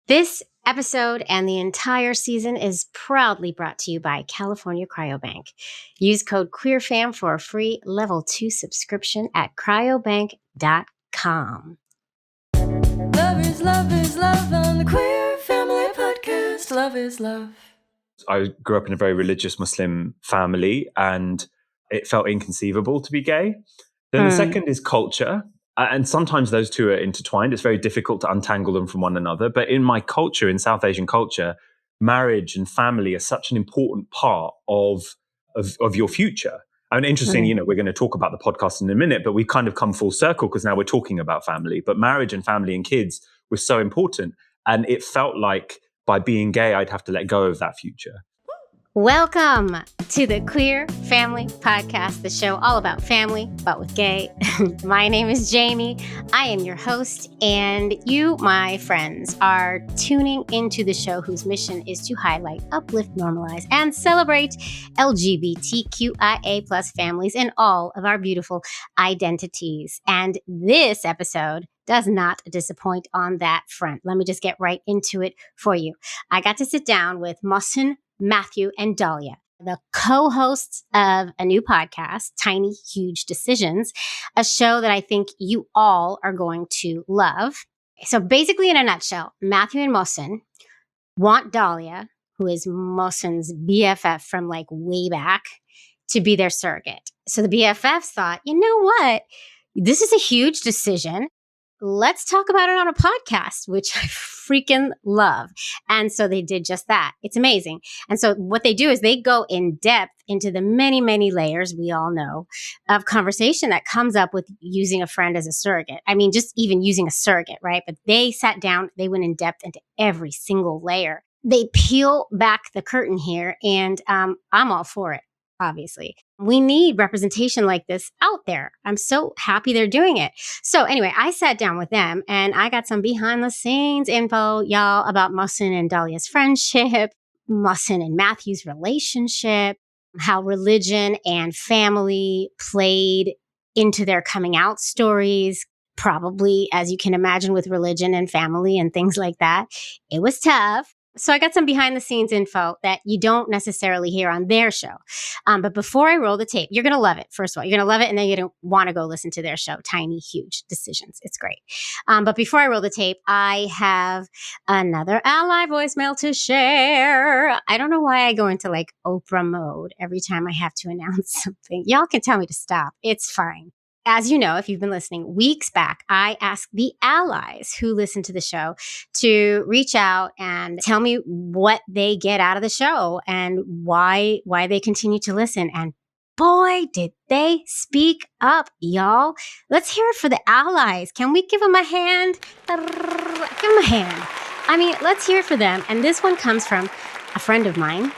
This episode and the entire season is proudly brought to you by California Cryobank. Use code QueerFam for a free level 2 subscription at cryobank.com. Love is love on the Queer Family Podcast. Love is love. I grew up in a very religious Muslim family and it felt inconceivable to be gay. Then the second is culture. And sometimes those two are intertwined. It's very difficult to untangle them from one another. But in my culture, in South Asian culture, marriage and family are such an important part of your future. And interesting, we're going to talk about the podcast in a minute, but we've kind of come full circle because now we're talking about family. But marriage and family and kids was so important. And it felt like by being gay, I'd have to let go of that future. Welcome to the Queer Family Podcast, the show all about family, but with gay. My name is Jaimie. I am your host, and you, my friends, are tuning into the show whose mission is to highlight, uplift, normalize, and celebrate LGBTQIA plus families in all of our beautiful identities. And this episode does not disappoint on that front. Let me just get right into it for you. I got to sit down with Mohsin, Matthew, and Dahlia, the co-hosts of a new podcast, Tiny Huge Decisions, a show that I think you all are going to love. So basically, in a nutshell, Matthew and Mohsin want Dahlia, who is Mohsin's BFF from like way back, to be their surrogate. So the BFFs thought, you know what? This is a huge decision. Let's talk about it on a podcast, which I freaking love. And so they did just that. It's amazing. And so what they do is they go in depth into the many, many layers we all know of conversation that comes up with using a friend as a surrogate. I mean, just even using a surrogate, right? But they sat down, they went in depth into every single layer. They peel back the curtain here, and I'm all for it. Obviously, we need representation like this out there. I'm so happy they're doing it. So anyway, I sat down with them and I got some behind the scenes info, y'all, about Mohsin and Dahlia's friendship, Mohsin and Matthew's relationship, how religion and family played into their coming out stories. Probably, as you can imagine, with religion and family and things like that, it was tough. So I got some behind the scenes info that you don't necessarily hear on their show. But before I roll the tape, you're going to love it. First of all, you're going to love it. And then you're going to want to go listen to their show, Tiny Huge Decisions. It's great. But before I roll the tape, I have another ally voicemail to share. I don't know why I go into like Oprah mode every time I have to announce something. Y'all can tell me to stop. It's fine. As you know, if you've been listening, weeks back, I asked the allies who listen to the show to reach out and tell me what they get out of the show and why they continue to listen. And boy, did they speak up, y'all. Let's hear it for the allies. Can we give them a hand? Give them a hand. I mean, let's hear it for them. And this one comes from a friend of mine,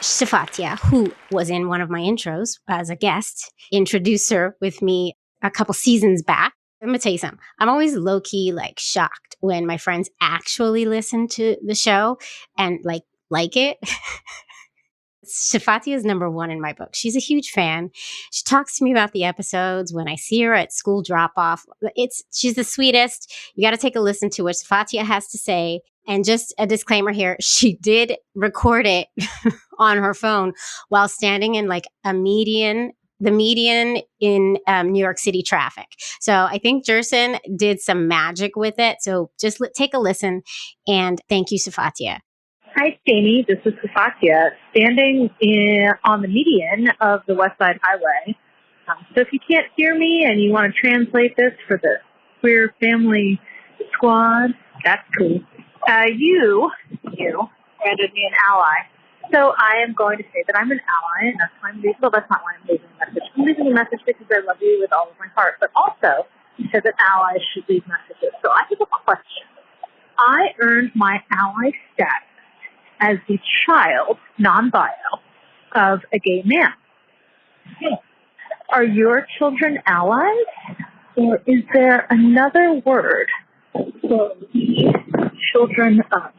Safatia, who was in one of my intros as a guest, introduced her with me a couple seasons back. Let me tell you something. I'm always low-key like shocked when my friends actually listen to the show and like it. Safatia is number one in my book. She's a huge fan. She talks to me about the episodes when I see her at school drop-off. She's the sweetest. You got to take a listen to what Safatia has to say. And just a disclaimer here, she did record it on her phone while standing in like the median in New York City traffic. So I think Jerson did some magic with it. So just take a listen, and thank you, Safatia. Hi, Jaimie. This is Safatia, standing on the median of the West Side Highway. So if you can't hear me and you want to translate this for the Queer Family Squad, that's cool. You granted me an ally. So I am going to say that I'm an ally, and that's why I'm leaving. Well, that's not why I'm leaving a message. I'm leaving a message because I love you with all of my heart, but also because that allies should leave messages. So I have a question. I earned my ally status as the child, non-bio, of a gay man. Are your children allies, or is there another word for children of?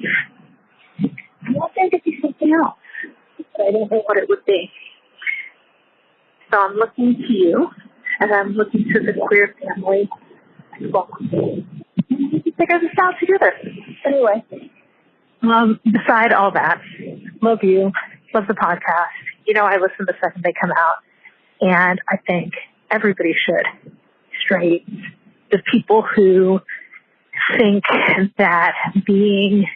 I want there to be something else, but I don't know what it would be. So I'm looking to you, and I'm looking to the queer family as well. We can figure this out together. Anyway, Beside all that, love you, love the podcast. I listen the second they come out, and I think everybody should. Straight, the people who think that being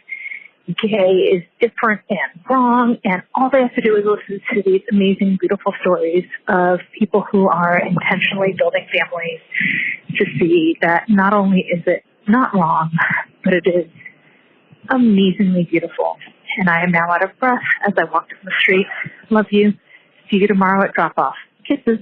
gay is different and wrong, and all they have to do is listen to these amazing, beautiful stories of people who are intentionally building families to see that not only is it not wrong, but it is amazingly beautiful. And I am now out of breath as I walk down the street. Love you. See you tomorrow at drop-off. Kisses.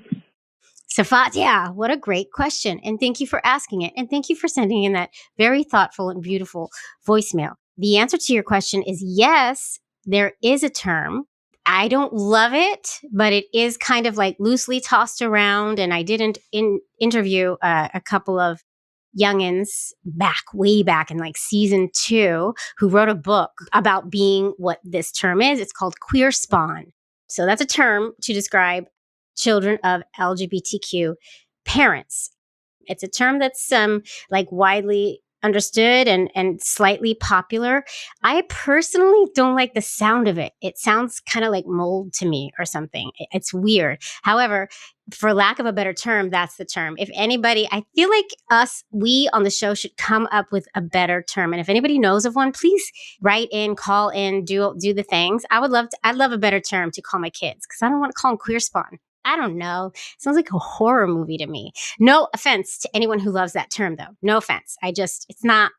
Safatia, what a great question. And thank you for asking it. And thank you for sending in that very thoughtful and beautiful voicemail. The answer to your question is yes, there is a term. I don't love it, but it is kind of like loosely tossed around. And I did interview a couple of youngins way back in like season 2 who wrote a book about being what this term is. It's called queer spawn. So that's a term to describe children of LGBTQ parents. It's a term that's like widely understood and slightly popular. I personally don't like the sound of it. It sounds kind of like mold to me or something. It's weird. However, for lack of a better term, that's the term. If anybody, I feel like we on the show should come up with a better term. And if anybody knows of one, please write in, call in, do the things. I'd love a better term to call my kids because I don't want to call them queer spawn. I don't know. Sounds like a horror movie to me. No offense to anyone who loves that term, though. No offense. It's not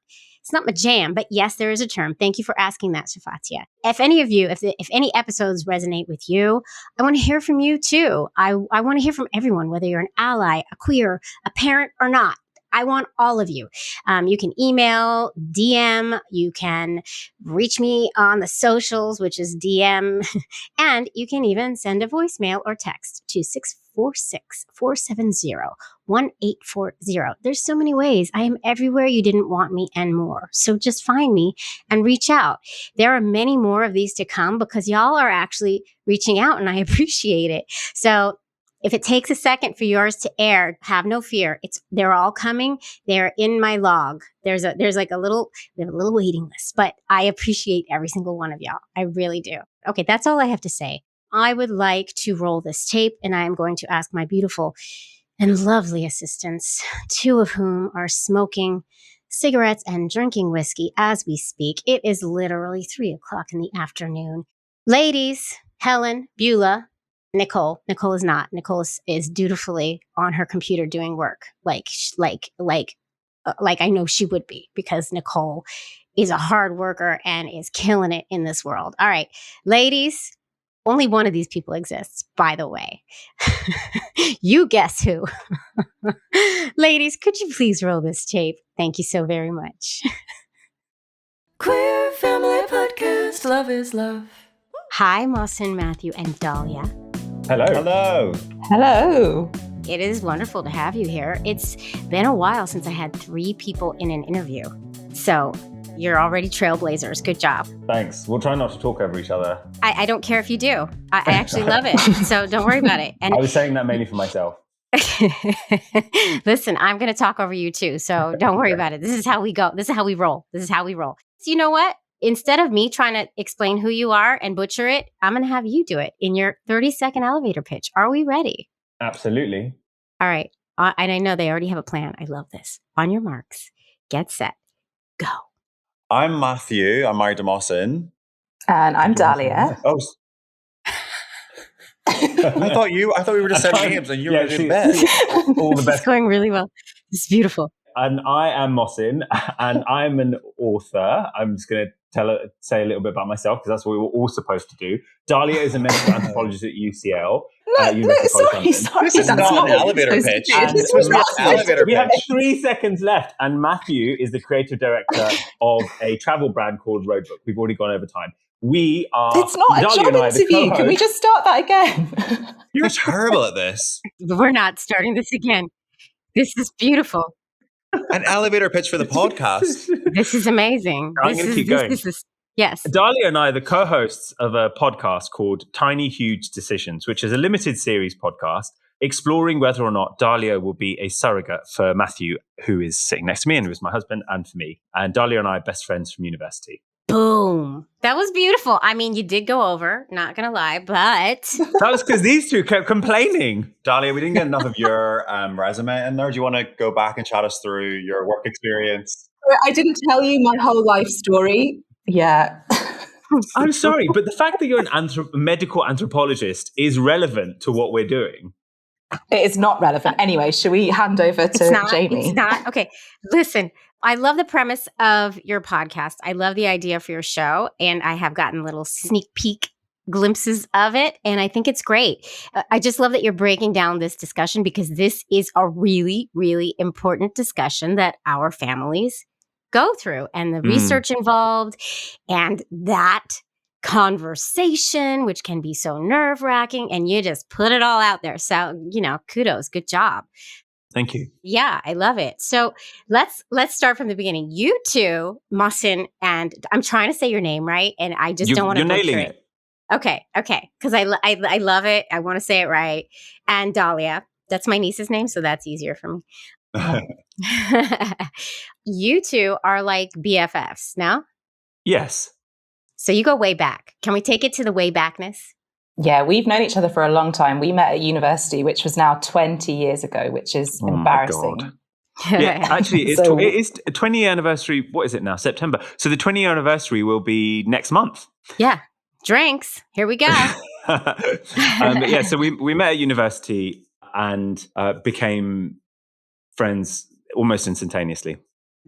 my jam. But yes, there is a term. Thank you for asking that, Safatia. If any of you, if any episodes resonate with you, I want to hear from you too. I want to hear from everyone, whether you're an ally, a queer, a parent, or not. I want all of you. You can email, DM, you can reach me on the socials, which is DM, and you can even send a voicemail or text to 646-470-1840. There's so many ways. I am everywhere you didn't want me and more. So just find me and reach out. There are many more of these to come because y'all are actually reaching out and I appreciate it. So if it takes a second for yours to air, have no fear. They're all coming. They're in my log. There's like a little waiting list, but I appreciate every single one of y'all. I really do. Okay, that's all I have to say. I would like to roll this tape, and I am going to ask my beautiful and lovely assistants, 2 of whom are smoking cigarettes and drinking whiskey as we speak. It is literally 3:00 in the afternoon. Ladies, Helen, Beulah, Nicole is not. Nicole is dutifully on her computer doing work, like I know she would be, because Nicole is a hard worker and is killing it in this world. All right, ladies, only one of these people exists, by the way. You guess who? Ladies, could you please roll this tape? Thank you so very much. Queer Family Podcast. Love is love. Hi, Mohsin, Matthew, and Dahlia. Hello. Hello. Hello. It is wonderful to have you here. It's been a while since I had 3 people in an interview. So you're already trailblazers. Good job. Thanks. We'll try not to talk over each other. I don't care if you do. I actually love it. So don't worry about it. And I was saying that mainly for myself. Listen, I'm going to talk over you too. So don't worry about it. This is how we go. This is how we roll. So you know what? Instead of me trying to explain who you are and butcher it, I'm going to have you do it in your 30-second elevator pitch. Are we ready? Absolutely. All right. And I know they already have a plan. I love this. On your marks, get set, go. I'm Matthew. I'm married to Mohsin. And I'm Dahlia. Oh. I thought we were just saying names and you were doing best. All the This best. is going really well. This is beautiful. And I am Mohsin, and I'm an author. I'm just going to say a little bit about myself because that's what we were all supposed to do. Dahlia is a medical anthropologist at UCL. Sorry. This is not an elevator pitch. This was not an elevator We have pitch. 3 seconds left, and Matthew is the creative director of a travel brand called Roadbook. We've already gone over time. We are. It's not a Dahlia job and I, the interview. Can we co-hosts. just start that again? You're terrible at this. We're not starting this again. This is beautiful. An elevator pitch for the podcast. This is amazing. I'm gonna keep going. Yes. Dahlia and I are the co-hosts of a podcast called Tiny Huge Decisions, which is a limited series podcast exploring whether or not Dahlia will be a surrogate for Matthew, who is sitting next to me and who is my husband, and for me. And Dahlia and I are best friends from university. Boom. That was beautiful. I mean, you did go over, not going to lie, but... That was because these two kept complaining. Dahlia, we didn't get enough of your resume in there. Do you want to go back and chat us through your work experience? I didn't tell you my whole life story. Yeah. I'm sorry, but the fact that you're an medical anthropologist is relevant to what we're doing. It is not relevant. Anyway, should we hand over to Jaimie? It's not. Okay. Listen, I love the premise of your podcast. I love the idea for your show. And I have gotten little sneak peek glimpses of it. And I think it's great. I just love that you're breaking down this discussion because this is a really, really important discussion that our families go through and the research involved and that conversation, which can be so nerve-wracking, and you just put it all out there. So, kudos, good job. Thank you. Yeah, I love it. So let's start from the beginning. You two, Mohsin, and I'm trying to say your name right, and I just don't want to butcher You're nailing it. Okay, because I love it. I want to say it right. And Dahlia, that's my niece's name, so that's easier for me. You two are like BFFs now? Yes. So you go way back. Can we take it to the way backness? Yeah, we've known each other for a long time. We met at university, which was now 20 years ago, which is embarrassing. My God. Yeah, actually, it is 20-year anniversary. What is it now? September. So the 20-year anniversary will be next month. Yeah. Drinks. Here we go. But yeah, so we met at university and became friends almost instantaneously.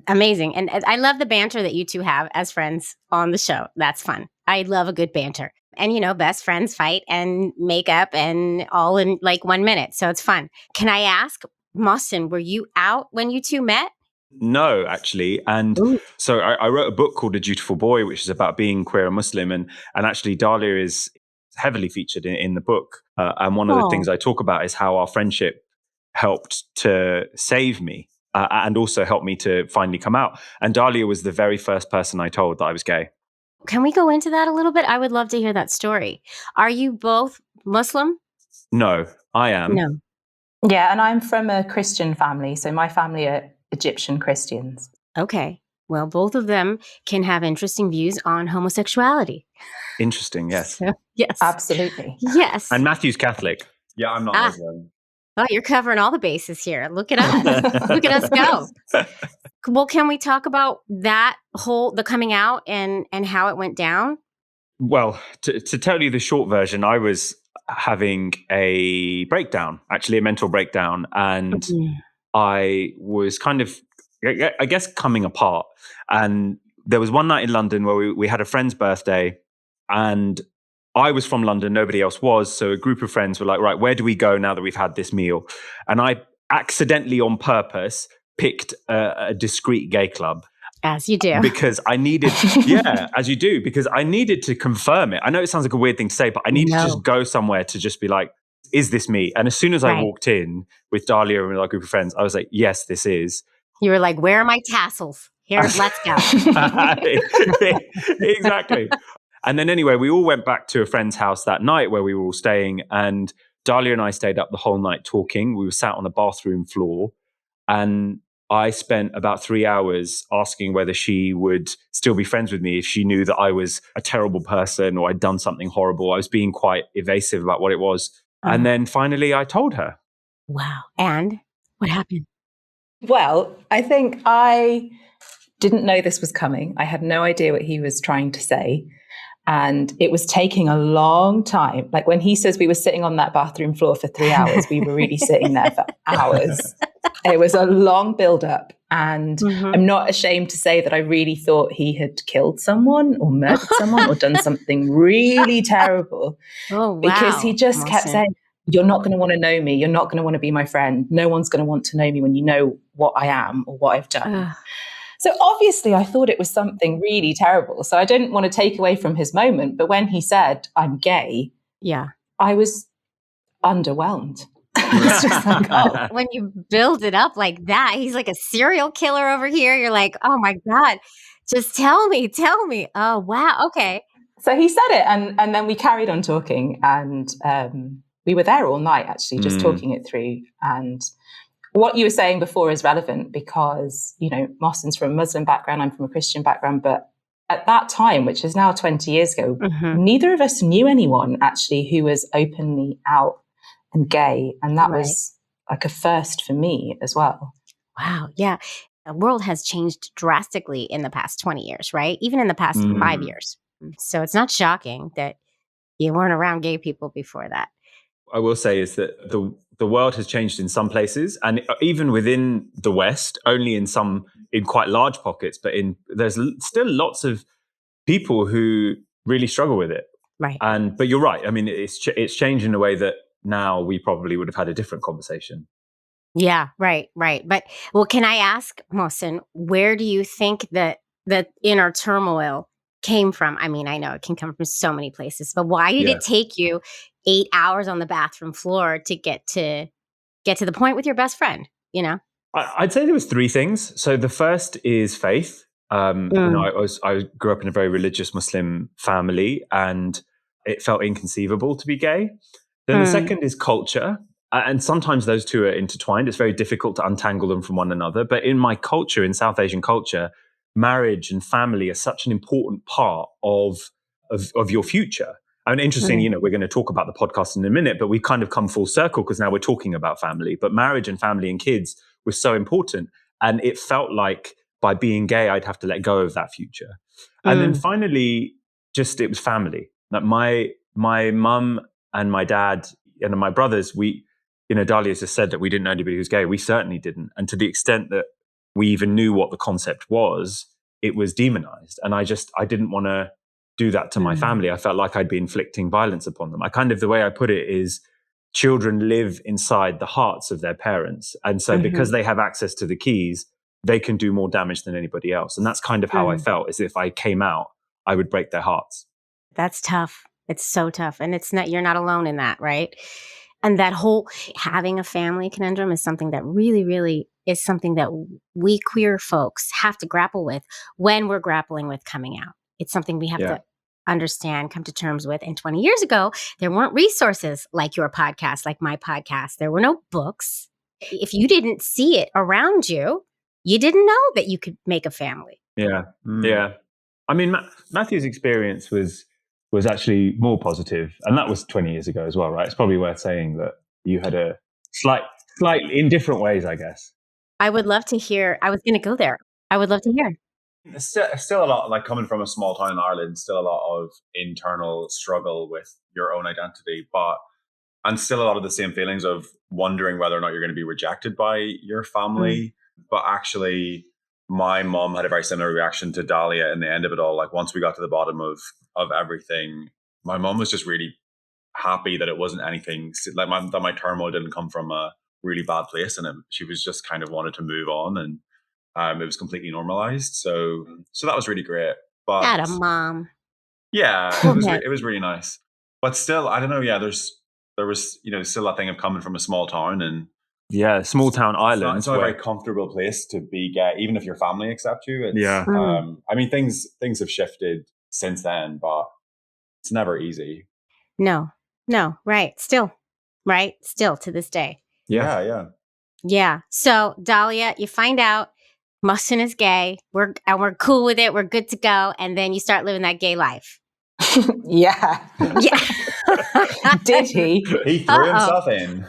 Amazing. And I love the banter that you two have as friends on the show. That's fun. I love a good banter. And, best friends fight and make up and all in like 1 minute. So it's fun. Can I ask, Mohsin, were you out when you two met? No, actually. And so I wrote a book called A Dutiful Boy, which is about being queer and Muslim. And actually, Dahlia is heavily featured in the book. And one of the things I talk about is how our friendship helped to save me. And also helped me to finally come out. And Dahlia was the very first person I told that I was gay. Can we go into that a little bit? I would love to hear that story. Are you both Muslim? No, I am. No. Yeah, and I'm from a Christian family. So my family are Egyptian Christians. Okay. Well, both of them can have interesting views on homosexuality. Interesting, yes. So, yes. Absolutely. Yes. And Matthew's Catholic. Yeah, I'm not Muslim. Oh, you're covering all the bases here. Look at us. Look at us go. Well, can we talk about the coming out and how it went down? Well, to tell you the short version, I was having a breakdown, actually a mental breakdown. And I was kind of, I guess, coming apart. And there was one night in London where we had a friend's birthday and I was from London, nobody else was. So a group of friends were like, right, where do we go now that we've had this meal? And I accidentally on purpose picked a discreet gay club. As you do. Because I needed, as you do, because I needed to confirm it. I know it sounds like a weird thing to say, but I needed to just go somewhere to just be like, is this me? And as soon as I walked in with Dahlia and with our group of friends, I was like, yes, this is. You were like, where are my tassels? Here, let's go. Exactly. And then anyway, we all went back to a friend's house that night where we were all staying. And Dahlia and I stayed up the whole night talking. We were sat on the bathroom floor. And I spent about 3 hours asking whether she would still be friends with me if she knew that I was a terrible person or I'd done something horrible. I was being quite evasive about what it was. And then finally I told her. Wow. And what happened? Well, I think I didn't know this was coming. I had no idea what he was trying to say. And it was taking a long time. Like when he says we were sitting on that bathroom floor for 3 hours, we were really sitting there for hours. It was a long build-up. And I'm not ashamed to say that I really thought he had killed someone or murdered someone or done something really terrible. Oh, wow. Because he just kept saying, you're not going to want to know me. You're not going to want to be my friend. No one's going to want to know me when you know what I am or what I've done. So obviously I thought it was something really terrible. So I didn't want to take away from his moment. But when he said, I'm gay, I was underwhelmed. It's just like, oh. When you build it up like that, he's like a serial killer over here. You're like, oh my God, just tell me. Oh, wow. Okay. So he said it and then we carried on talking and we were there all night actually, just talking it through. And what you were saying before is relevant because, Mohsin's from a Muslim background, I'm from a Christian background, but at that time, which is now 20 years ago, neither of us knew anyone actually who was openly out and gay. And that was like a first for me as well. Wow. Yeah. The world has changed drastically in the past 20 years, right? Even in the past 5 years. So it's not shocking that you weren't around gay people before that. I will say is that the world has changed in some places, and even within the West, only in quite large pockets, but there's still lots of people who really struggle with it. Right. But you're right. I mean, it's changed in a way that now we probably would have had a different conversation. Yeah, right. But can I ask, Mohsin, where do you think that the inner turmoil came from? I mean, I know it can come from so many places, but why did it take you 8 hours on the bathroom floor to get to the point with your best friend? You know, I'd say there was 3 things. So the first is faith. I grew up in a very religious Muslim family, and it felt inconceivable to be gay. Then the second is culture. And sometimes those two are intertwined. It's very difficult to untangle them from one another. But in my culture, in South Asian culture, marriage and family are such an important part of your future. And interesting, we're going to talk about the podcast in a minute, but we've kind of come full circle because now we're talking about family. But marriage and family and kids was so important. And it felt like by being gay, I'd have to let go of that future. And then finally, it was family. Like my mum and my dad and my brothers, Dahlia just said that we didn't know anybody who's gay. We certainly didn't. And to the extent that we even knew what the concept was, it was demonized. And I didn't want to do that to my family. I felt like I'd be inflicting violence upon them. The way I put it is children live inside the hearts of their parents. And so because they have access to the keys, they can do more damage than anybody else. And that's kind of how I felt, as if I came out, I would break their hearts. That's tough. It's so tough. And you're not alone in that, right? And that whole having a family conundrum is something that really, really is something that we queer folks have to grapple with when we're grappling with coming out. It's something we have to understand, come to terms with. And 20 years ago, there weren't resources like your podcast, like my podcast. There were no books. If you didn't see it around you, you didn't know that you could make a family. Yeah. Yeah. I mean, Matthew's experience was actually more positive. And that was 20 years ago as well, right? It's probably worth saying that you had a slight in different ways, I guess. I would love to hear. I was going to go there. I would love to hear. It's still a lot, like coming from a small town in Ireland, still a lot of internal struggle with your own identity, and still a lot of the same feelings of wondering whether or not you're going to be rejected by your family. But actually, my mom had a very similar reaction to Dahlia in the end of it all. Like once we got to the bottom of everything, my mom was just really happy that it wasn't anything like that my turmoil didn't come from a really bad place, and she was just kind of wanted to move on, and it was completely normalized. So that was really great. But Got a mom. Yeah, it was really nice. But still, I don't know. Yeah, there was still that thing of coming from a small town, and small town Ireland. It's not a very comfortable place to be gay, even if your family accept you. I mean, things have shifted since then, but it's never easy. No, right. Still to this day. Yeah. So Dahlia, you find out Mohsin is gay. We're cool with it. We're good to go. And then you start living that gay life. Yeah. Did he? He threw himself in.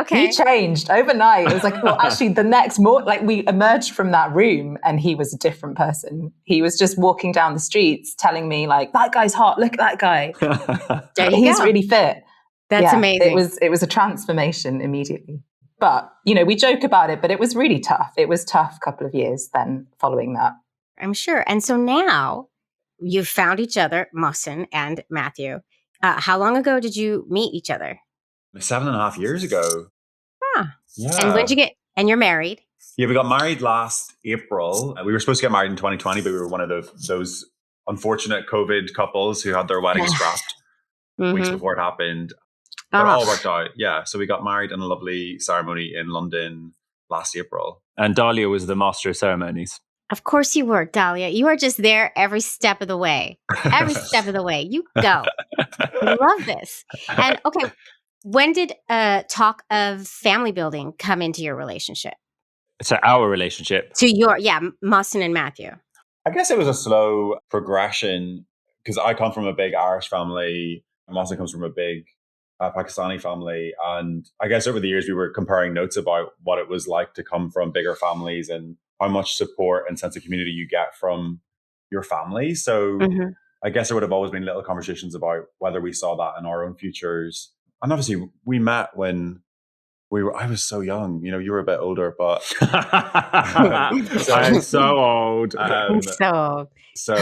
Okay. He changed overnight. It was like, well, actually the next morning, like we emerged from that room and he was a different person. He was just walking down the streets telling me like, that guy's hot. Look at that guy. He's really fit. That's amazing. It was a transformation immediately. But, we joke about it, but it was really tough. It was tough couple of years then following that. I'm sure. And so now you've found each other, Mohsin and Matthew. How long ago did you meet each other? 7.5 years ago. Huh. Yeah. And when'd you and you're married? Yeah, we got married last April. We were supposed to get married in 2020, but we were one of those unfortunate COVID couples who had their wedding scrapped weeks before it happened. But it all worked out. Yeah. So we got married in a lovely ceremony in London last April. And Dahlia was the master of ceremonies. Of course you were, Dahlia. You are just there every step of the way. Every step of the way. You go. I love this. And okay, when did talk of family building come into your relationship? So our relationship. To Mohsin and Matthew. I guess it was a slow progression because I come from a big Irish family. Mohsin comes from a big Pakistani family. And I guess over the years, we were comparing notes about what it was like to come from bigger families and how much support and sense of community you get from your family. So I guess there would have always been little conversations about whether we saw that in our own futures. And obviously, we met when I was so young. You were a bit older, but I'm so old. So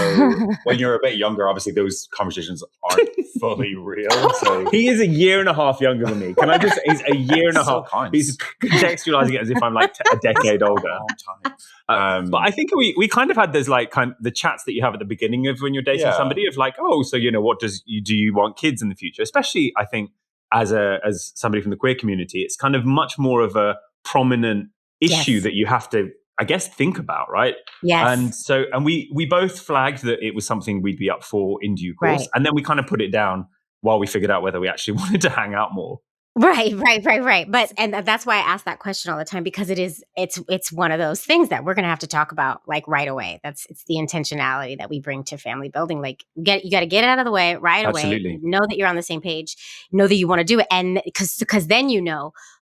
when you're a bit younger, obviously those conversations aren't fully real. So he is a year and a half younger than me. Can I just? He's a year and a half. Kind. He's contextualizing it as if I'm like a decade older. Long time. But I think we kind of had those like the chats that you have at the beginning of when you're dating somebody of like, oh, so what do you want kids in the future? Especially, I think as somebody from the queer community, it's kind of much more of a prominent issue that you have to, I guess, think about, right? Yes. And we both flagged that it was something we'd be up for in due course. Right. And then we kind of put it down while we figured out whether we actually wanted to hang out more. Right. But that's why I ask that question all the time, because it's one of those things that we're going to have to talk about like right away. It's the intentionality that we bring to family building. Like you got to get it out of the way right Absolutely. away. Know that you're on the same page. Know that you want to do it, and because then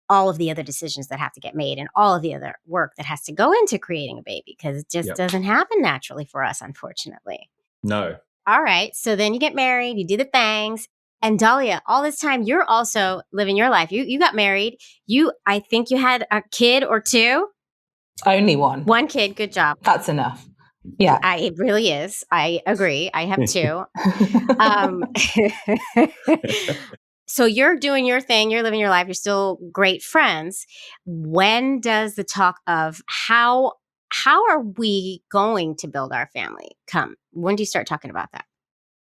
all of the other decisions that have to get made and all of the other work that has to go into creating a baby, because it just doesn't happen naturally for us, unfortunately. No. All right. So then you get married, you do the things. And Dahlia, all this time, you're also living your life. You got married. I think you had a kid or two. Only one. One kid. Good job. That's enough. Yeah. It really is. I agree. I have two. So you're doing your thing. You're living your life. You're still great friends. When does the talk of how are we going to build our family come? When do you start talking about that?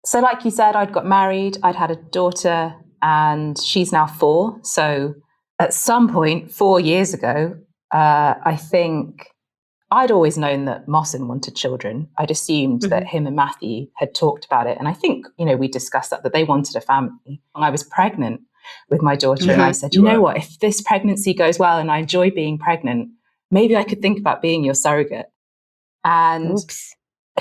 So like you said, I'd got married, I'd had a daughter, and she's now 4. So at some point 4 years ago, I think I'd always known that Mohsin wanted children. I'd assumed that him and Matthew had talked about it. And I think, we discussed that they wanted a family. I was pregnant with my daughter and I said, you know what, if this pregnancy goes well and I enjoy being pregnant, maybe I could think about being your surrogate. And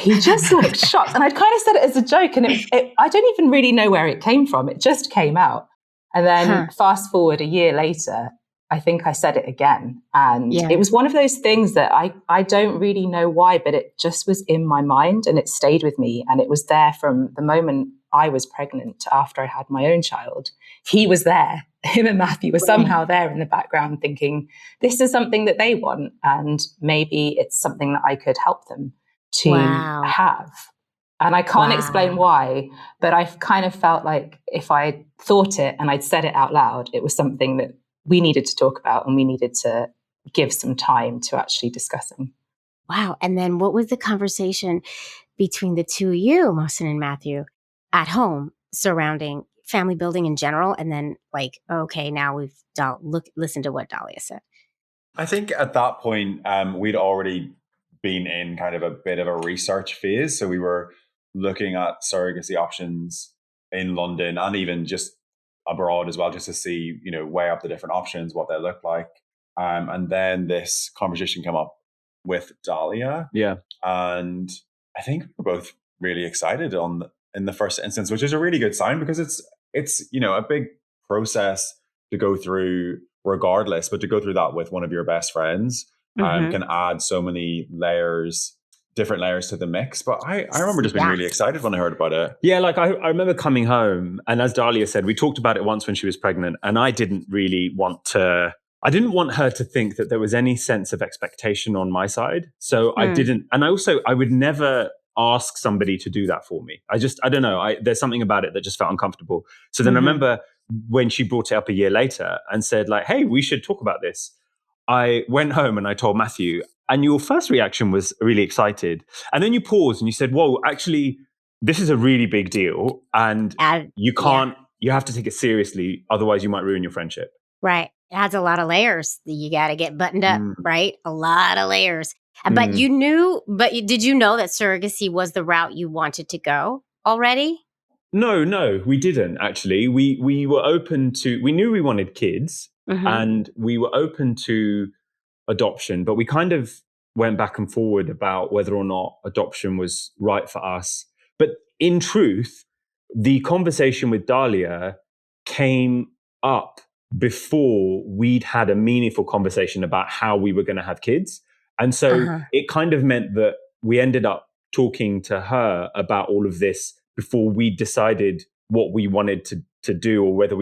he just looked shocked. And I'd kind of said it as a joke. And I don't even really know where it came from. It just came out. And then fast forward a year later, I think I said it again. And it was one of those things that I don't really know why, but it just was in my mind and it stayed with me. And it was there from the moment I was pregnant to after I had my own child. He was there. Him and Matthew were somehow there in the background thinking, this is something that they want. And maybe it's something that I could help them to have. And I can't explain why, but I kind of felt like if I thought it and I'd said it out loud, it was something that we needed to talk about and we needed to give some time to actually discussing. Wow. And then what was the conversation between the two of you, Mohsin and Matthew, at home surrounding family building in general? And then like, okay, now we've listen to what Dahlia said. I think at that point, we'd already been in kind of a bit of a research phase. So we were looking at surrogacy options in London and even just abroad as well, just to see, weigh up the different options, what they look like. And then this conversation came up with Dahlia. Yeah. And I think we're both really excited in the first instance, which is a really good sign because it's a big process to go through regardless, but to go through that with one of your best friends can add so many different layers to the mix. But I remember just being really excited when I heard about it. Yeah, like I remember coming home, and as Dahlia said, we talked about it once when she was pregnant, and I didn't want her to think that there was any sense of expectation on my side. So I didn't, and I would never ask somebody to do that for me. I don't know. There's something about it that just felt uncomfortable. So then I remember when she brought it up a year later and said like, hey, we should talk about this. I went home and I told Matthew, and your first reaction was really excited. And then you paused and you said, whoa, actually, this is a really big deal. And you have to take it seriously. Otherwise, you might ruin your friendship. Right. It has a lot of layers that you got to get buttoned up, right? A lot of layers. But did you know that surrogacy was the route you wanted to go already? No, we didn't actually. We were open to, we knew we wanted kids and we were open to adoption, but we kind of went back and forward about whether or not adoption was right for us. But in truth, the conversation with Dahlia came up before we'd had a meaningful conversation about how we were going to have kids. And so it kind of meant that we ended up talking to her about all of this before we decided what we wanted to do, or whether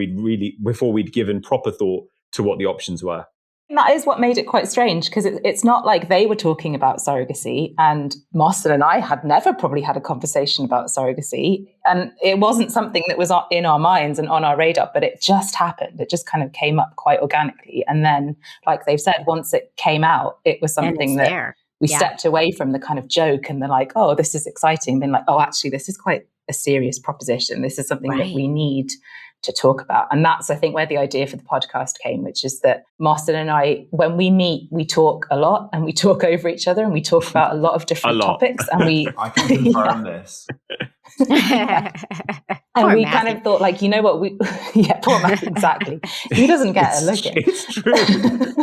before we'd given proper thought to what the options were. That is what made it quite strange, because it's not like they were talking about surrogacy and Mohsin and I had never probably had a conversation about surrogacy. And it wasn't something that was in our minds and on our radar, but it just happened. It just kind of came up quite organically. And then, like they've said, once it came out, it was something that we stepped away from the kind of joke and the like, oh, this is exciting. Been like, oh, actually, this is quite a serious proposition. This is something that we need to talk about. And that's, I think, where the idea for the podcast came, which is that Mohsin and I, when we meet, we talk a lot and we talk over each other and we talk about a lot of different topics. And I can confirm this. And we kind of thought, like, you know what, poor Matthew, exactly. He doesn't get a look in. It's true.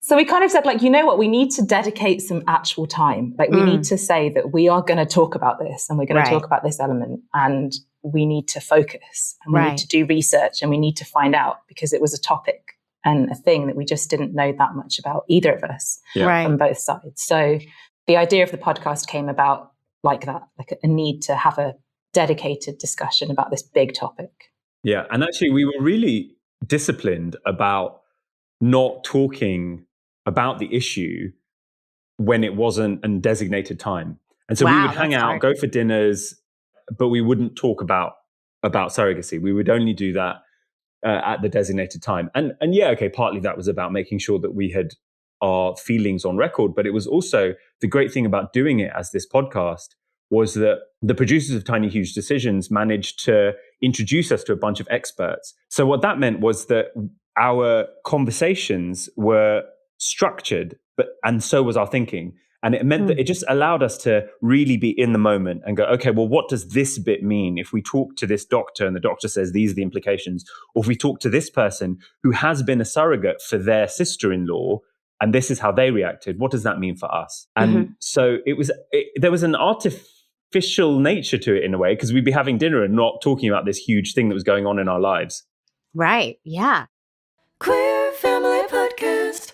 So we kind of said, like, you know what, we need to dedicate some actual time. Like, we need to say that we are going to talk about this and we're going to talk about this element, and we need to focus and we need to do research and we need to find out, because it was a topic and a thing that we just didn't know that much about, either of us, from both sides. So the idea of the podcast came about like that, like a need to have a dedicated discussion about this big topic. Yeah. And actually, we were really disciplined about not talking about the issue when it wasn't a designated time. And so we would hang out, go for dinners, but we wouldn't talk about surrogacy. We would only do that at the designated time. And partly that was about making sure that we had our feelings on record, but it was also, the great thing about doing it as this podcast was that the producers of Tiny Huge Decisions managed to introduce us to a bunch of experts. So what that meant was that our conversations were structured, and so was our thinking. And it meant that it just allowed us to really be in the moment and go, okay, well, what does this bit mean? If we talk to this doctor and the doctor says these are the implications, or if we talk to this person who has been a surrogate for their sister-in-law and this is how they reacted, what does that mean for us? And so there was an artificial nature to it in a way, because we'd be having dinner and not talking about this huge thing that was going on in our lives. Right. Yeah. Queer Family Podcast.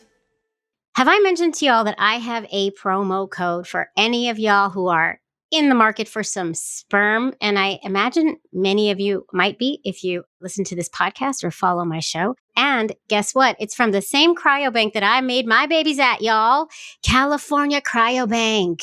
Have I mentioned to y'all that I have a promo code for any of y'all who are in the market for some sperm? And I imagine many of you might be if you listen to this podcast or follow my show. And guess what? It's from the same cryobank that I made my babies at, y'all. California Cryobank.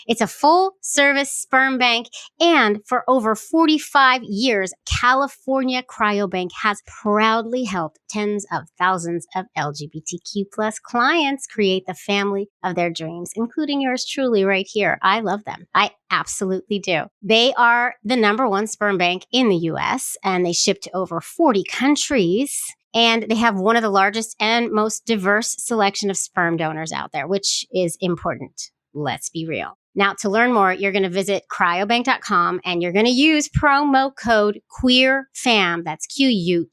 It's a full service sperm bank. And for over 45 years, California Cryobank has proudly helped tens of thousands of LGBTQ plus clients create the family of their dreams, including yours truly right here. I love them. I absolutely do. They are the #1 sperm bank in the US, and they ship to over 40 countries. And they have one of the largest and most diverse selection of sperm donors out there, which is important. Let's be real. Now, to learn more, you're going to visit cryobank.com and you're going to use promo code QUEERFAM, that's QUEERFAM,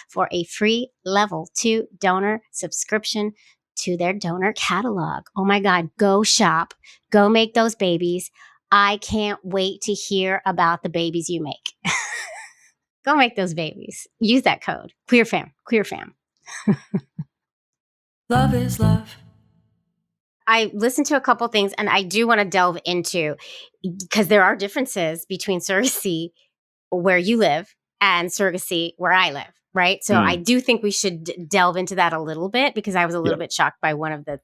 for a free level 2 donor subscription to their donor catalog. Oh my God, go shop, go make those babies. I can't wait to hear about the babies you make. Go make those babies. Use that code. QueerFam. QueerFam. Love is love. I listened to a couple things and I do want to delve into, because there are differences between surrogacy where you live and surrogacy where I live, right? So I do think we should delve into that a little bit, because I was a little bit shocked by one of the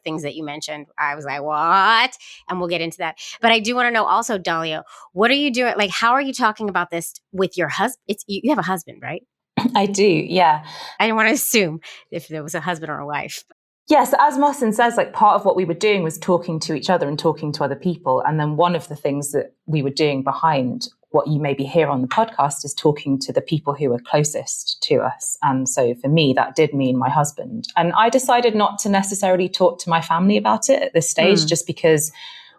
things that you mentioned. I was like, what? And we'll get into that. But I do want to know also, Dahlia, what are you doing? Like, how are you talking about this with your husband? You have a husband, right? I do, yeah. I didn't want to assume if there was a husband or a wife. Yes, as Mohsin says, like, part of what we were doing was talking to each other and talking to other people. And then one of the things that we were doing behind what you maybe hear on the podcast is talking to the people who are closest to us. And so for me, that did mean my husband. And I decided not to necessarily talk to my family about it at this stage, just because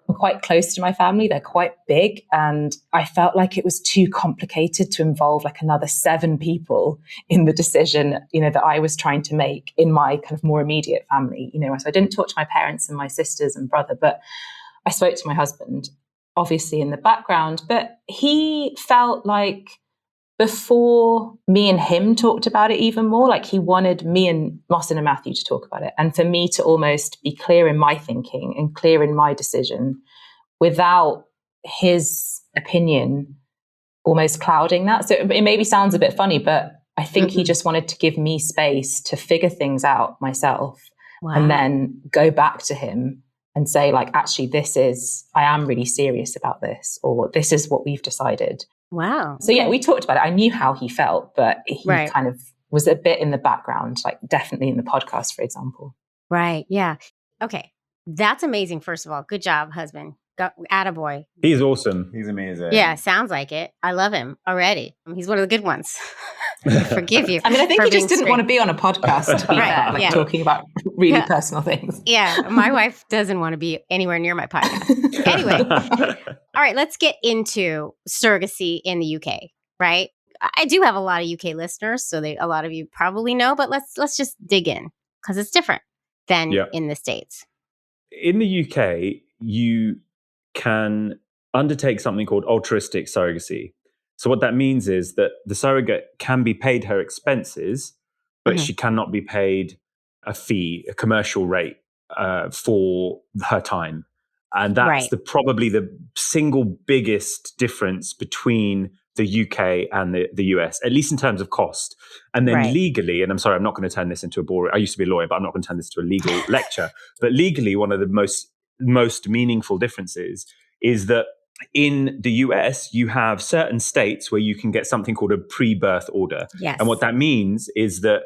I'm quite close to my family. They're quite big. And I felt like it was too complicated to involve like another 7 people in the decision, that I was trying to make in my kind of more immediate family. So I didn't talk to my parents and my sisters and brother, but I spoke to my husband, obviously in the background. But he felt like before me and him talked about it even more, like he wanted me and Mohsin and Matthew to talk about it, and for me to almost be clear in my thinking and clear in my decision without his opinion almost clouding that. So it maybe sounds a bit funny, but I think he just wanted to give me space to figure things out myself. Wow. And then go back to him and say, like, actually, I am really serious about this, or this is what we've decided. Wow. So yeah, we talked about it. I knew how he felt, but he kind of was a bit in the background, like definitely in the podcast, for example. Right. Yeah. Okay. That's amazing. First of all, good job, husband. Attaboy. He's awesome. He's amazing. Yeah, sounds like it. I love him already. He's one of the good ones. I forgive you. I mean, I think he just didn't want to be on a podcast, to be fair, talking about really personal things. Yeah, my wife doesn't want to be anywhere near my podcast. Anyway, all right, let's get into surrogacy in the UK, right? I do have a lot of UK listeners, so a lot of you probably know, but let's just dig in because it's different than in the States. In the UK, you can undertake something called altruistic surrogacy. So what that means is that the surrogate can be paid her expenses, but she cannot be paid a fee, a commercial rate for her time. And that's probably the single biggest difference between the UK and the US, at least in terms of cost. And then legally, and I'm sorry, I'm not going to turn this into I used to be a lawyer, but I'm not going to turn this to a legal lecture. But legally, one of the most meaningful differences is that in the US, you have certain states where you can get something called a pre-birth order. Yes. And what that means is that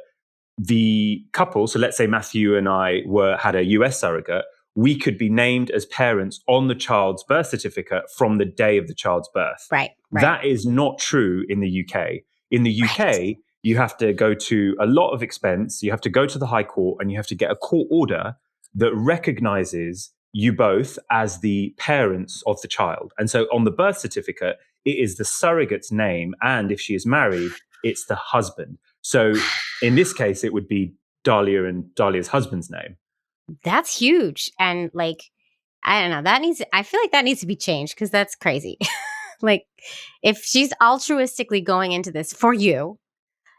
the couple, so let's say Matthew and I had a US surrogate, we could be named as parents on the child's birth certificate from the day of the child's birth. Right. That is not true in the UK. In the UK, you have to go to a lot of expense. You have to go to the High Court and you have to get a court order that recognizes you both as the parents of the child. And so on the birth certificate, it is the surrogate's name. And if she is married, it's the husband. So in this case, it would be Dahlia and Dahlia's husband's name. That's huge. And I don't know, I feel like that needs to be changed because that's crazy. Like if she's altruistically going into this for you,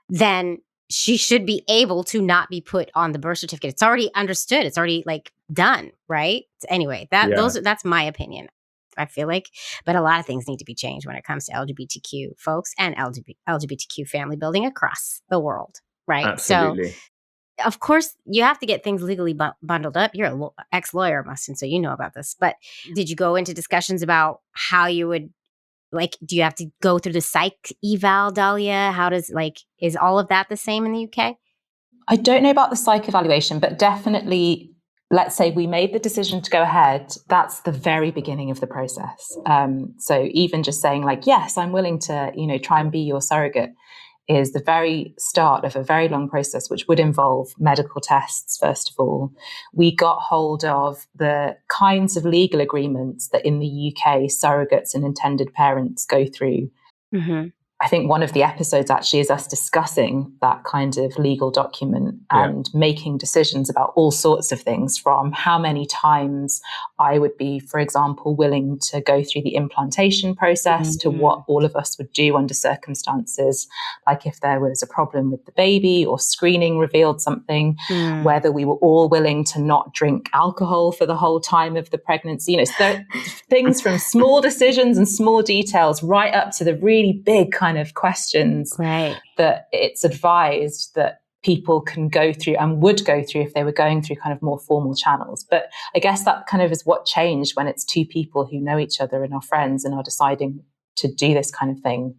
then she should be able to not be put on the birth certificate. It's already understood. It's already done, right? Anyway, that's my opinion. I feel like, but a lot of things need to be changed when it comes to LGBTQ folks and LGBTQ family building across the world, right? Absolutely. So, of course, you have to get things legally bundled up. You're an ex-lawyer, Mohsin, so you know about this. But did you go into discussions about how you would, do you have to go through the psych eval, Dahlia? How does, is all of that the same in the UK? I don't know about the psych evaluation, but definitely, let's say we made the decision to go ahead. That's the very beginning of the process. So even just saying yes, I'm willing to, try and be your surrogate is the very start of a very long process, which would involve medical tests, first of all. We got hold of the kinds of legal agreements that in the UK surrogates and intended parents go through. Mm-hmm. I think one of the episodes actually is us discussing that kind of legal document and making decisions about all sorts of things, from how many times I would be, for example, willing to go through the implantation process to what all of us would do under circumstances, like if there was a problem with the baby or screening revealed something, whether we were all willing to not drink alcohol for the whole time of the pregnancy. So things from small decisions and small details right up to the really big kind of questions that it's advised that people can go through and would go through if they were going through kind of more formal channels. But I guess that kind of is what changed when it's two people who know each other and are friends and are deciding to do this kind of thing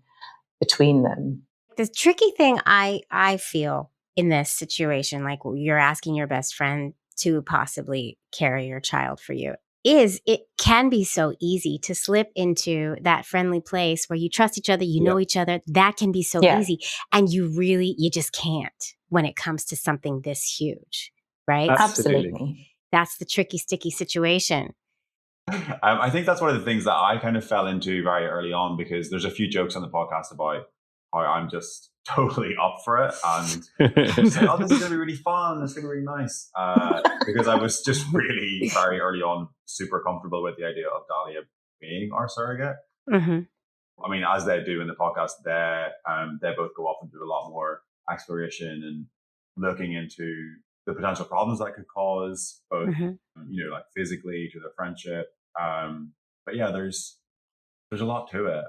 between them. The tricky thing I feel in this situation, you're asking your best friend to possibly carry your child for you, is it can be so easy to slip into that friendly place where you trust each other, you know each other. That can be so easy. And you just can't when it comes to something this huge, right? Absolutely. That's the tricky, sticky situation. I think that's one of the things that I kind of fell into very early on, because there's a few jokes on the podcast about how I'm just totally up for it. And just like, oh, this is going to be really fun. It's going to be really nice. Because I was just really very early on super comfortable with the idea of Dahlia being our surrogate. Mm-hmm. I mean, as they do in the podcast, they both go off and do a lot more exploration and looking into the potential problems that could cause, both, like physically to their friendship. But yeah, there's a lot to it.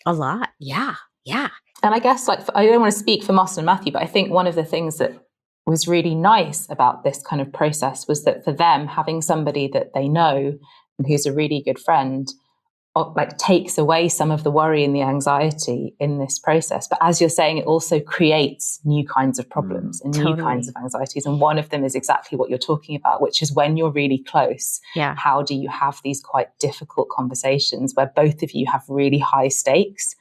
A lot. Yeah. Yeah. And I guess, I don't want to speak for Mohsin and Matthew, but I think one of the things that was really nice about this kind of process was that for them, having somebody that they know and who's a really good friend, takes away some of the worry and the anxiety in this process. But as you're saying, it also creates new kinds of problems and new kinds of anxieties. And one of them is exactly what you're talking about, which is when you're really close, how do you have these quite difficult conversations where both of you have really high stakes,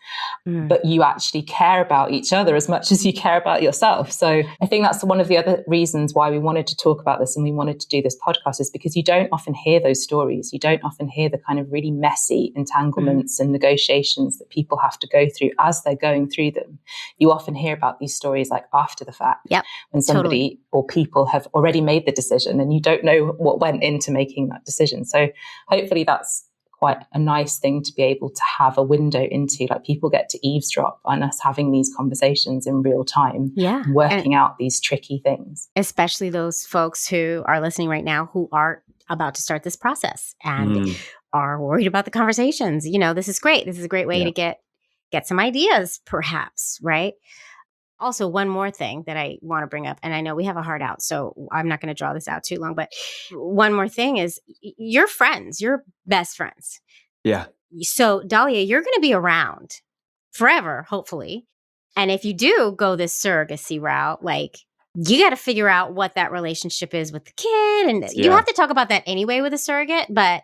but you actually care about each other as much as you care about yourself. So I think that's one of the other reasons why we wanted to talk about this and we wanted to do this podcast, is because you don't often hear those stories. You don't often hear the kind of really messy entanglements and negotiations that people have to go through as they're going through them. You often hear about these stories after the fact, when somebody or people have already made the decision and you don't know what went into making that decision. So hopefully that's quite a nice thing to be able to have a window into. People get to eavesdrop on us having these conversations in real time, working out these tricky things. Especially those folks who are listening right now who are about to start this process and are worried about the conversations. This is great. This is a great way to get some ideas, perhaps, right? Also, one more thing that I want to bring up, and I know we have a hard out, so I'm not going to draw this out too long, but one more thing is you're friends, you're best friends. Yeah. So Dahlia, you're going to be around forever, hopefully. And if you do go this surrogacy route, you got to figure out what that relationship is with the kid. And you have to talk about that anyway with a surrogate, but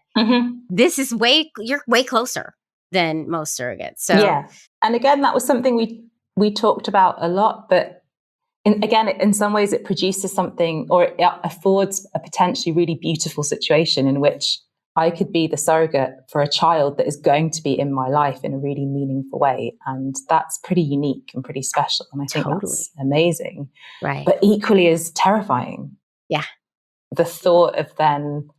this is you're way closer than most surrogates. So yeah. And again, that was something we talked about a lot, but in some ways it produces something, or it affords a potentially really beautiful situation in which I could be the surrogate for a child that is going to be in my life in a really meaningful way. And that's pretty unique and pretty special. And I think that's amazing. Right. But equally as terrifying. Yeah. The thought of then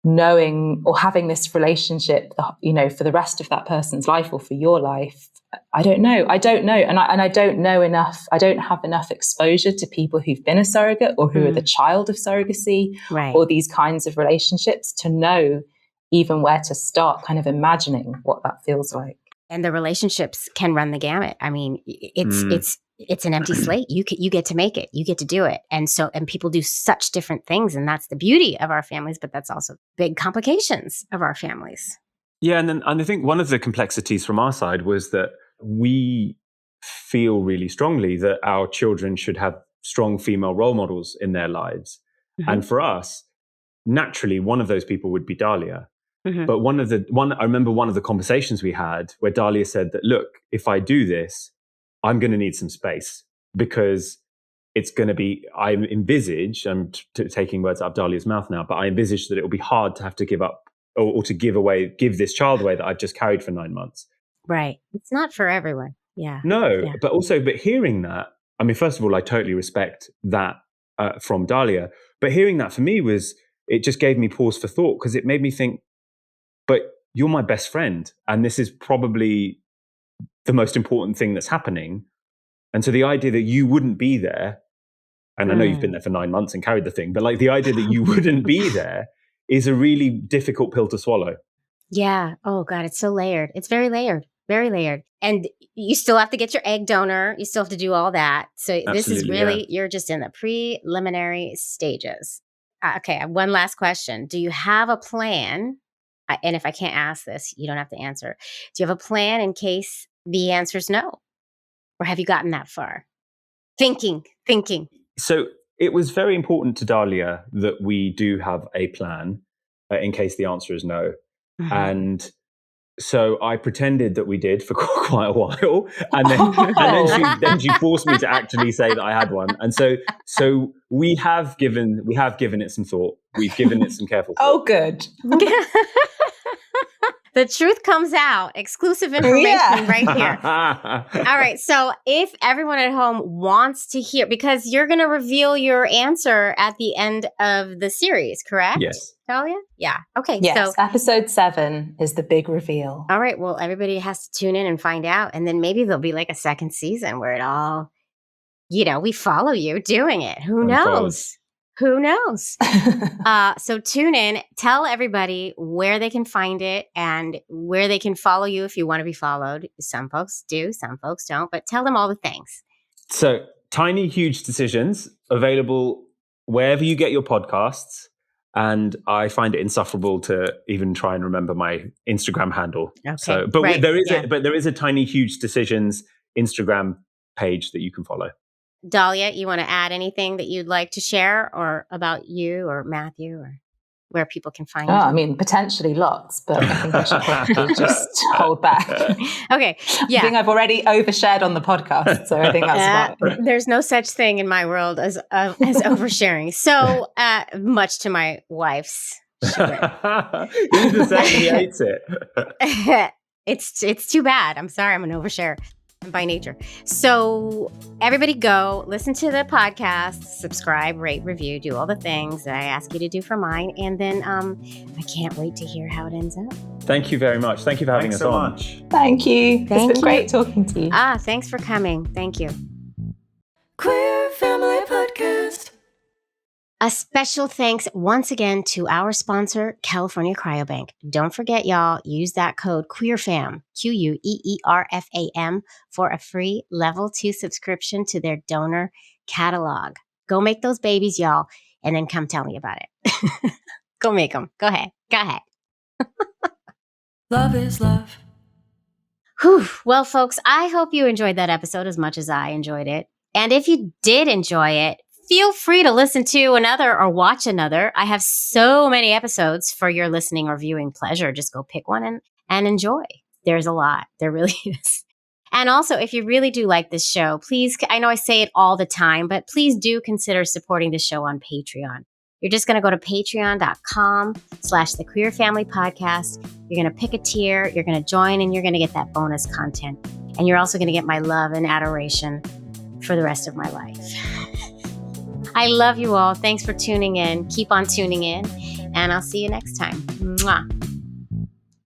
knowing or having this relationship, for the rest of that person's life or for your life. I don't know. And I don't know enough. I don't have enough exposure to people who've been a surrogate or who are the child of surrogacy or these kinds of relationships to know even where to start kind of imagining what that feels like. And the relationships can run the gamut. I mean, it's an empty slate. You get to make it. You get to do it. And people do such different things. And that's the beauty of our families, but that's also big complications of our families. Yeah. And I think one of the complexities from our side was that we feel really strongly that our children should have strong female role models in their lives. And for us, naturally, one of those people would be Dahlia. But I remember one of the conversations we had where Dahlia said that, look, if I do this, I'm going to need some space because it's going to be, I'm taking words out of Dahlia's mouth now, but I envisage that it will be hard to have to give up or to give this child away that I've just carried for 9 months. Right. It's not for everyone. Yeah. No, but hearing that, I mean, first of all, I totally respect that from Dahlia, but hearing that for me it just gave me pause for thought because it made me think, but you're my best friend. And this is probably the most important thing that's happening. And so the idea that you wouldn't be there, and I know you've been there for 9 months and carried the thing, but the idea that you wouldn't be there is a really difficult pill to swallow. Yeah. Oh God, it's so layered. It's very layered, very layered. And you still have to get your egg donor. You still have to do all that. So Absolutely, this is really, you're just in the preliminary stages. Okay. One last question. Do you have a plan? And if I can't ask this, you don't have to answer. Do you have a plan in case the answer is no? Or have you gotten that far? Thinking. So it was very important to Dahlia that we do have a plan in case the answer is no. And so I pretended that we did for quite a while. And then she forced me to actually say that I had one. And so we have given it some thought. We've given it some careful thought. Oh, good. The truth comes out. Exclusive information right here. All right. So if everyone at home wants to hear, because you're going to reveal your answer at the end of the series, correct? Yes. Dahlia? Yeah. Okay. Yes, So, episode 7 is the big reveal. all right. Well, everybody has to tune in and find out. And then maybe there'll be like a second season where it all, we follow you doing it. Who knows? Who knows? So tune in, tell everybody where they can find it and where they can follow you if you want to be followed. Some folks do, some folks don't, but tell them all the things. So, Tiny Huge Decisions, available wherever you get your podcasts. And I find it insufferable to even try and remember my Instagram handle. Okay. So, but right. there is yeah. there is a Tiny Huge Decisions Instagram page that you can follow. Dahlia, you want to add anything that you'd like to share or about you or Matthew or where people can find you? I mean, potentially lots, but I think I should probably just hold back. Okay. Yeah. I think I've already overshared on the podcast, so I think that's about it. There's no such thing in my world as oversharing. So much to my wife's chagrin. He's the same, he hates it. It's too bad. I'm sorry, I'm an overshare by nature. So everybody go listen to the podcast, subscribe, rate, review, do all the things that I ask you to do for mine. And then I can't wait to hear how it ends up. Thank you very much. Thank you for having us so on. much. Thank you. Thank It's been you. great talking to you. Thanks for coming. Thank you. Queer Family Podcast. A special thanks once again to our sponsor, California Cryobank. Don't forget, y'all, use that code QUEERFAM, QUEERFAM, for a free level 2 subscription to their donor catalog. Go make those babies, y'all, and then come tell me about it. Go make them. Go ahead. Go ahead. Love is love. Whew. Well, folks, I hope you enjoyed that episode as much as I enjoyed it. And if you did enjoy it, feel free to listen to another or watch another. I have so many episodes for your listening or viewing pleasure. Just go pick one and enjoy. There's a lot. There really is. And also, if you really do like this show, please, I know I say it all the time, but please do consider supporting the show on Patreon. You're just going to go to patreon.com/The Queer Family Podcast. You're going to pick a tier, you're going to join, and you're going to get that bonus content. And you're also going to get my love and adoration for the rest of my life. I love you all. Thanks for tuning in. Keep on tuning in, and I'll see you next time. Mwah.